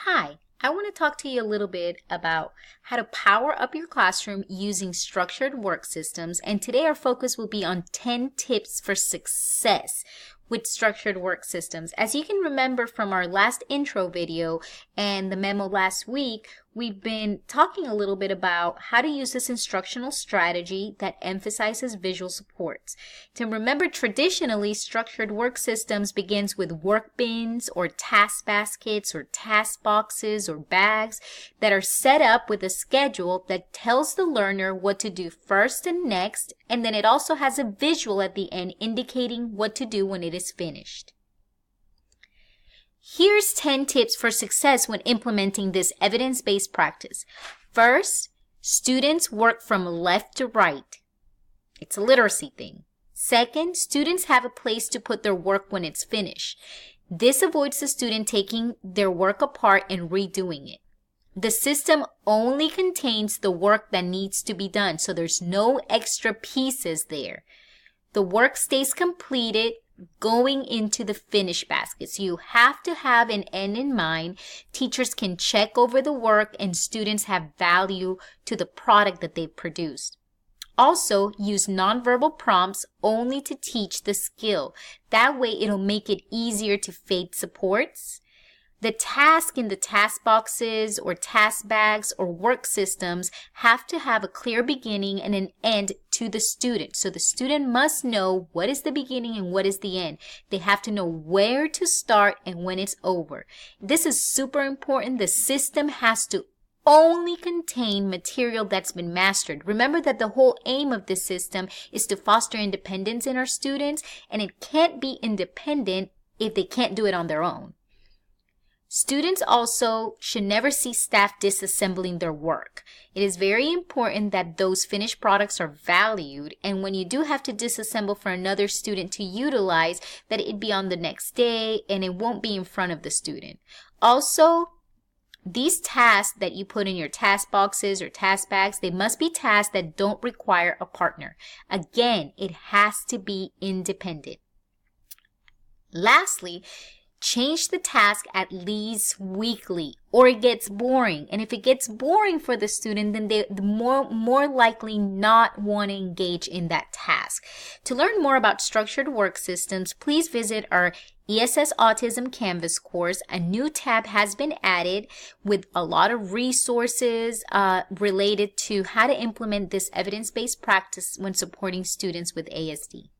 Hi, I want to talk to you a little bit about how to power up your classroom using structured work systems. And today our focus will be on 10 tips for success with structured work systems. As you can remember from our last intro video and the memo last week, we've been talking a little bit about how to use this instructional strategy that emphasizes visual supports. To remember, traditionally, structured work systems begins with work bins or task baskets or task boxes or bags that are set up with a schedule that tells the learner what to do first and next, and then it also has a visual at the end indicating what to do when it is finished. Here's 10 tips for success when implementing this evidence-based practice. First, students work from left to right. It's a literacy thing. Second, students have a place to put their work when it's finished. This avoids the student taking their work apart and redoing it. The system only contains the work that needs to be done, so there's no extra pieces there. The work stays completed going into the finish basket. So you have to have an end in mind. Teachers can check over the work and students have value to the product that they've produced. Also, use nonverbal prompts only to teach the skill. That way it'll make it easier to fade supports. The task in the task boxes or task bags or work systems have to have a clear beginning and an end to the student. So the student must know what is the beginning and what is the end. They have to know where to start and when it's over. This is super important. The system has to only contain material that's been mastered. Remember that the whole aim of this system is to foster independence in our students, and it can't be independent if they can't do it on their own. Students also should never see staff disassembling their work. It is very important that those finished products are valued, and when you do have to disassemble for another student to utilize, that it be on the next day and it won't be in front of the student. Also, these tasks that you put in your task boxes or task bags, they must be tasks that don't require a partner. Again, it has to be independent. Lastly, change the task at least weekly or it gets boring. And if it gets boring for the student, then they're more likely not want to engage in that task. To learn more about structured work systems, please visit our ESS Autism Canvas course. A new tab has been added with a lot of resources related to how to implement this evidence-based practice when supporting students with ASD.